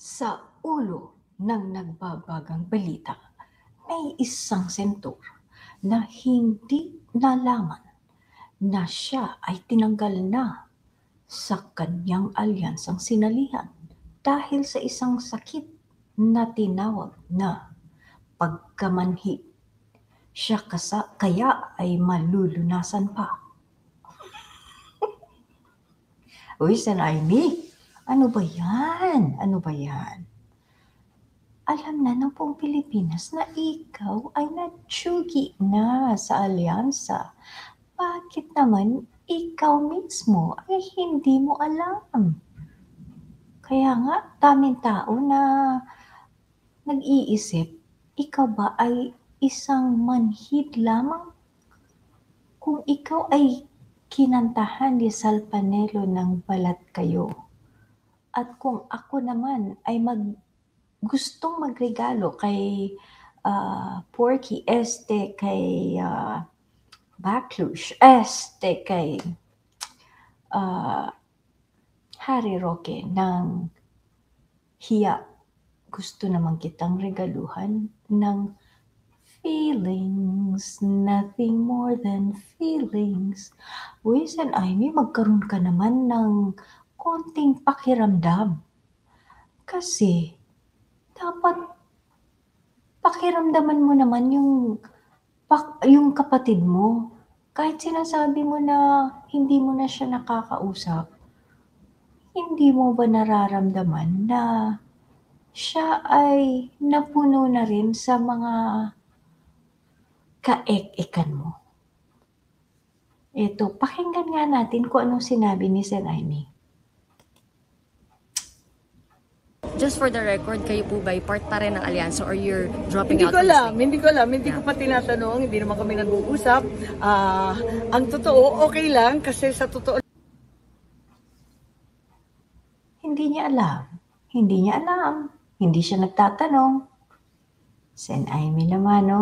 Sa ulo ng nagbabagang balita, may isang senador na hindi nalaman na siya ay tinanggal na sa kanyang alyansang sinalihan dahil sa isang sakit na tinawag na pagkamanhid. Siya kaya ay malulunasan pa. Uy, Sir Aimee, ano ba yan? Ano ba yan? Alam na ng buong Pilipinas na ikaw ay natsugi na sa alyansa. Bakit naman ikaw mismo ay hindi mo alam? Kaya nga, daming tao na nag-iisip, ikaw ba ay isang manhid lamang? Kung ikaw ay kinantahan ni Sal Panelo ng Balat Kayo, at kung ako naman ay gustong magregalo kay Porky, kay Baclush, kay Harry Roque ng hiya, gusto naman kitang regaluhan ng feelings, nothing more than feelings. Uy, San Aimee, magkaroon ka naman ng konting pakiramdam. Kasi, dapat pakiramdaman mo naman yung kapatid mo. Kahit sinasabi mo na hindi mo na siya nakakausap, hindi mo ba nararamdaman na siya ay napuno na rin sa mga kaek-ekan mo? Ito, pakinggan nga natin kung anong sinabi ni Sir Aimee. Just for the record, kayo po ba'y part pa rin ng alyansa or you're dropping Hindi out? ko alam, hindi ko pa tinatanong, hindi naman kami nag-uusap. Ang totoo, okay lang kasi sa totoo. Hindi niya alam, hindi siya nagtatanong. Sen Aimee naman,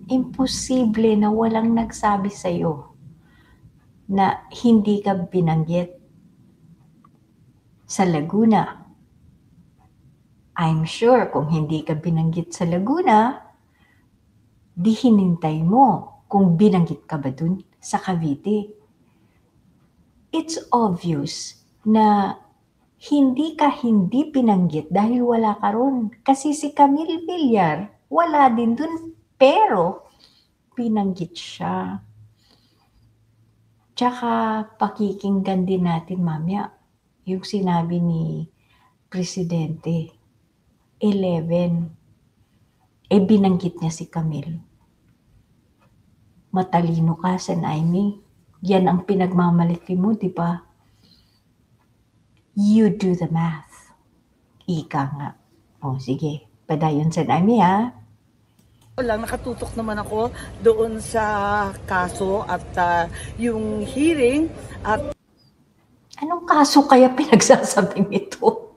imposible na walang nagsabi sa'yo na hindi ka binanggit sa Laguna. I'm sure kung hindi ka binanggit sa Laguna, di hinintay mo kung binanggit ka ba dun sa Cavite. It's obvious na hindi binanggit dahil wala ka ron. Kasi si Camille Villar, wala din dun, pero binanggit siya. Tsaka pakikinggan din natin mamaya yung sinabi ni Presidente. 11. Binanggit niya si Camille. Matalino ka, San Aimee. Yan ang pinagmamalaki mo, di ba? You do the math. Ika nga. O, sige. Padayon, San Aimee, ha? Lang nakatutok naman ako doon sa kaso at yung hearing at Anong kaso kaya pinagsasabing ito?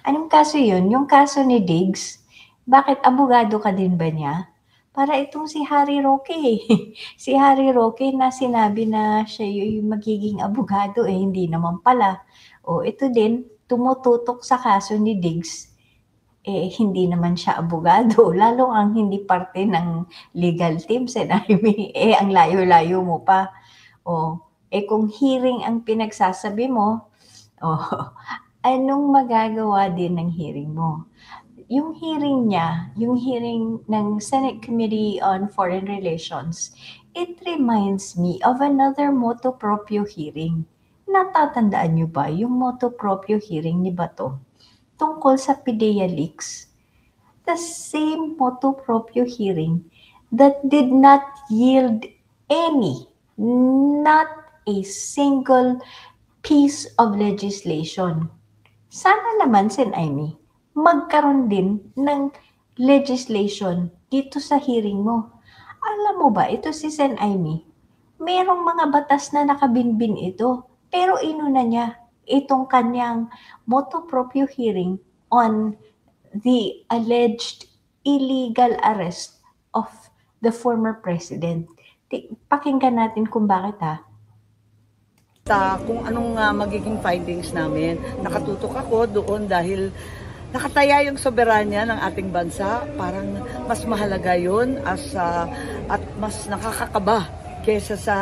Anong kaso yun? Yung kaso ni Diggs? Bakit abogado ka din ba niya? Para itong si Harry Roque. Si Harry Roque na sinabi na siya yung magiging abogado, hindi naman pala. O ito din, tumututok sa kaso ni Diggs. Hindi naman siya abogado. Lalo ang hindi parte ng legal team. Sinabi, ang layo-layo mo pa. Kung hearing ang pinagsasabi mo, anong magagawa din ng hearing mo? Yung hearing niya, yung hearing ng Senate Committee on Foreign Relations, it reminds me of another motu proprio hearing. Natatandaan niyo ba yung motu proprio hearing ni Bato tungkol sa PIDEA leaks? The same motu proprio hearing that did not yield not a single piece of legislation. Sana naman, Sen Aimee, magkaroon din ng legislation dito sa hearing mo. Alam mo ba, ito si Sen Aimee, merong mga batas na nakabinbin ito, pero inuna niya itong kanyang motu proprio hearing on the alleged illegal arrest of the former president. Pakinggan natin kung bakit, ha? Kung anong magiging findings namin. Nakatutok ako doon dahil nakataya yung soberanya ng ating bansa. Parang mas mahalaga yun at mas nakakakaba kesa sa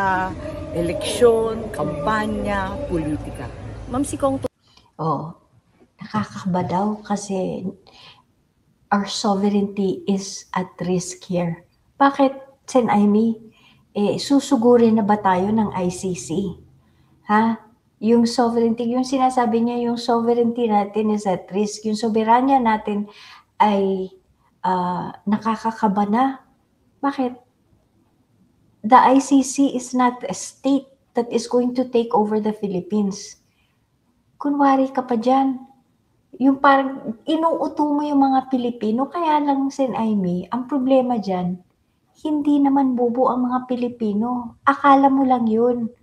eleksyon, kampanya, politika. Ma'am, si Kong Oh, nakakakaba daw kasi our sovereignty is at risk here. Bakit, Sen Aimee? Susugurin na ba tayo ng ICC? Ha? Yung sovereignty, yung sinasabi niya, yung sovereignty natin is at risk. Yung soberanya natin ay nakakakaba na. Bakit? The ICC is not a state that is going to take over the Philippines. Kunwari ka pa dyan. Yung parang inuuto mo yung mga Pilipino, kaya lang, Sen Aimee, ang problema dyan, hindi naman bobo ang mga Pilipino. Akala mo lang yun.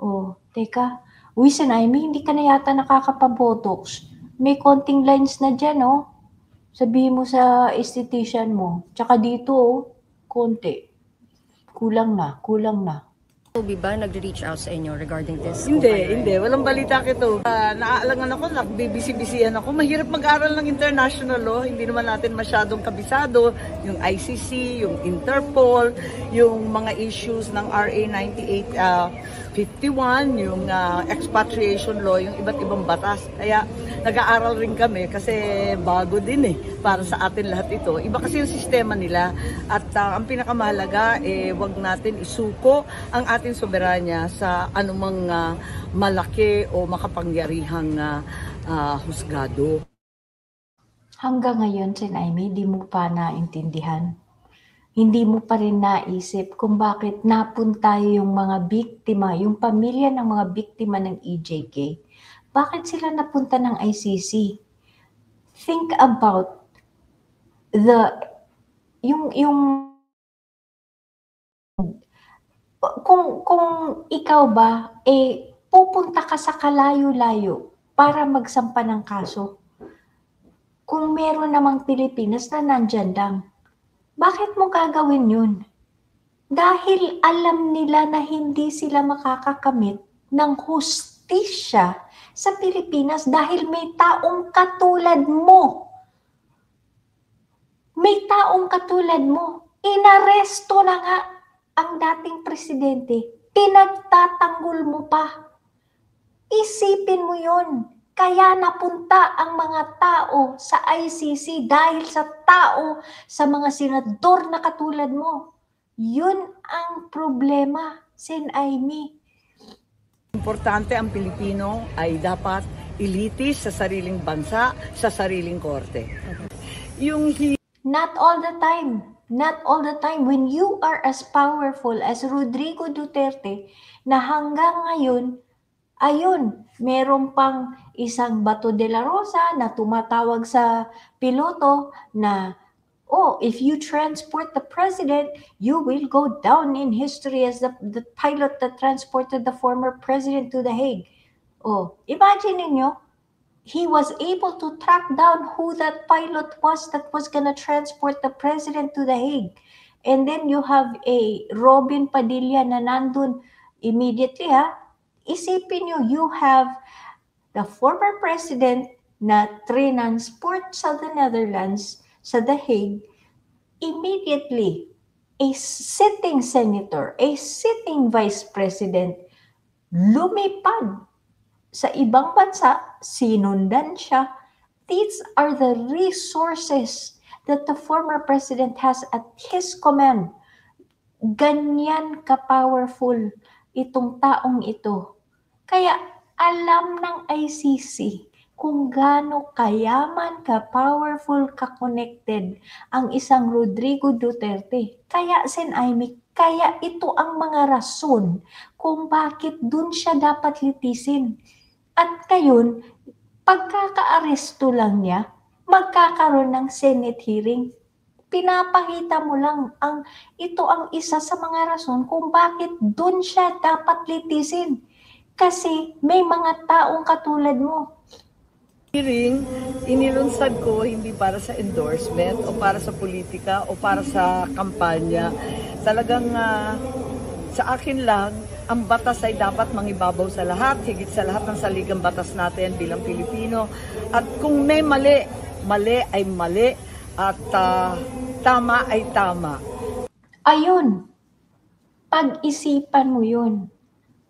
Oh, teka. Uy, Sen Aimee, hindi ka na yata nakakapabotox. May konting lines na dyan, oh. Sabihin mo sa esthetician mo. Tsaka dito, oh, konti. Kulang na. Toby ba nag-reach out sa inyo regarding this? Hindi. Walang balita kito. Naaalangan ako, nagbibisi-bisihan ako. Mahirap mag-aral ng international law. Hindi naman natin masyadong kabisado. Yung ICC, yung Interpol, yung mga issues ng RA 9851, yung expatriation law, yung iba't ibang batas. Kaya nag-aaral rin kami kasi bago din para sa atin lahat ito. Iba kasi yung sistema nila at ang pinakamahalaga wag natin isuko ang ating soberanya sa anumang malaki o makapangyarihang husgado. Hanggang ngayon, Sen Aimee, di mo pa naintindihan. Hindi mo pa rin naisip kung bakit napunta yung mga biktima, yung pamilya ng mga biktima ng EJK. Bakit sila napunta ng ICC? Think about kung ikaw ba pupunta ka sa kalayo-layo para magsampa ng kaso. Kung meron namang Pilipinas na nandyan lang, bakit mo gagawin yun? Dahil alam nila na hindi sila makakakamit ng hustisya sa Pilipinas dahil may taong katulad mo. Inaresto na nga ang dating presidente. Pinagtatanggol mo pa. Isipin mo yun. Kaya napunta ang mga tao sa ICC dahil sa mga senador na katulad mo. Yun ang problema, Sen Aimee. Importante ang Pilipino ay dapat ilitis sa sariling bansa, sa sariling korte. Not all the time. When you are as powerful as Rodrigo Duterte, na hanggang ngayon, meron pang isang Bato de la Rosa na tumatawag sa piloto na, if you transport the president, you will go down in history as the pilot that transported the former president to The Hague. Imagine ninyo, he was able to track down who that pilot was that was gonna transport the president to The Hague. And then you have a Robin Padilla na nandun immediately, Isipin nyo, you have the former president na transport sa the Netherlands, sa The Hague, immediately, a sitting senator, a sitting vice president, lumipad sa ibang bansa, sinundan siya. These are the resources that the former president has at his command. Ganyan ka-powerful itong taong ito. Kaya alam ng ICC kung gaano kayaman, ka-powerful, ka-connected ang isang Rodrigo Duterte. Kaya, Sen Aimee, kaya ito ang mga rason kung bakit dun siya dapat litisin. At ngayon, pagkaka-aresto lang niya, magkakaroon ng Senate hearing. Pinapakita mo lang ito ang isa sa mga rason kung bakit dun siya dapat litisin. Kasi may mga taong katulad mo. Hearing, inilunsad ko hindi para sa endorsement o para sa politika o para sa kampanya. Talagang sa akin lang ang batas ay dapat mangibabaw sa lahat, higit sa lahat ng saligang batas natin bilang Pilipino. At kung may mali, mali ay mali at tama ay tama. Ayun, pag-isipan mo yun.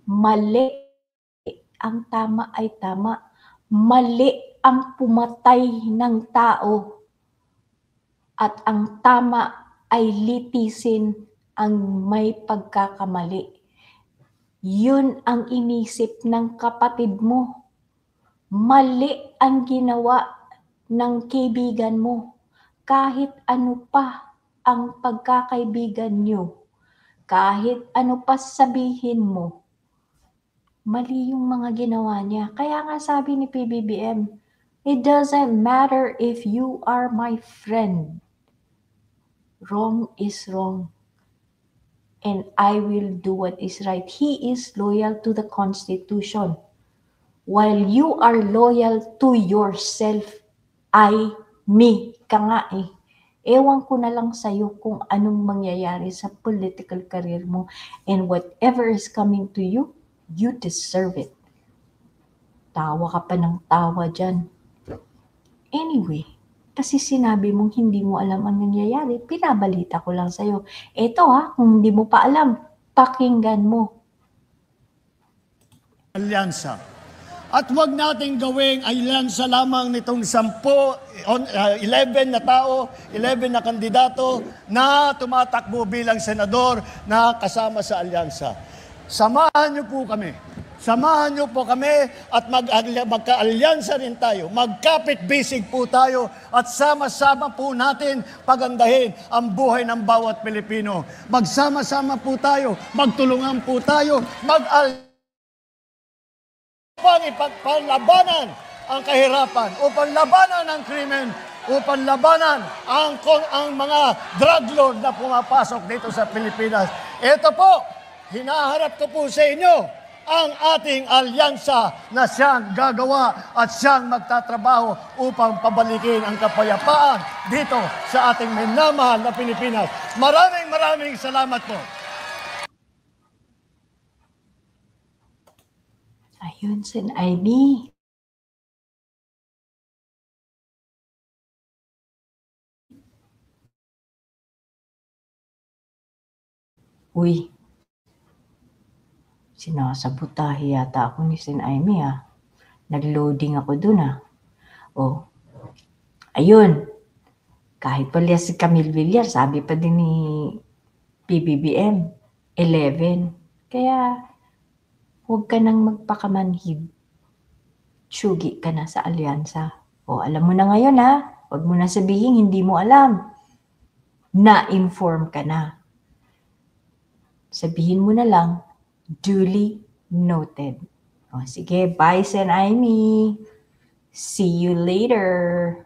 Mali ang tama ay tama. Mali ang pumatay ng tao. At ang tama ay litisin ang may pagkakamali. Yun ang inisip ng kapatid mo. Mali ang ginawa ng kaibigan mo. Kahit ano pa ang pagkakaibigan nyo, kahit ano pa sabihin mo, mali yung mga ginawa niya. Kaya nga sabi ni PBBM, it doesn't matter if you are my friend. Wrong is wrong. And I will do what is right. He is loyal to the Constitution. While you are loyal to yourself, me ka nga eh. Ewan ko na lang sa'yo kung anong mangyayari sa political career mo. And whatever is coming to you, you deserve it. Tawa ka pa ng tawa dyan. Anyway, kasi sinabi mong hindi mo alam ang nangyayari, pinabalita ko lang sa'yo. Eto kung hindi mo pa alam, pakinggan mo. Alyansa. At huwag nating gawing alyansa lamang nitong 11 na tao, 11 na kandidato na tumatakbo bilang senador na kasama sa alyansa. Samahan niyo po kami. Samahan niyo po kami at magka-alyansa rin tayo. Magkapit-bisig po tayo at sama-sama po natin pagandahin ang buhay ng bawat Pilipino. Magsama-sama po tayo, magtulungan po tayo, upang ipagpalabanan ang kahirapan, upang labanan ang krimen, upang labanan ang mga drug lord na pumapasok dito sa Pilipinas. Ito po, hinaharap ko po sa inyo ang ating alyansa na siyang gagawa at siyang magtatrabaho upang pabalikin ang kapayapaan dito sa ating minamahal na Pilipinas. Maraming salamat po. Ayun, Sen Ivy. Uy, sinasabotahe yata ako ni Sen Ivy Nag-loading ako dun ayun. Kahit pala si Camille Villar, sabi pa din ni PBBM, 11. Kaya, huwag ka nang magpakamanhid. Tsugi ka na sa alyansa. Alam mo na ngayon Huwag mo na sabihin hindi mo alam. Na-inform ka na. Sabihin mo na lang, duly noted. Sige, bye Sen Ivy. See you later.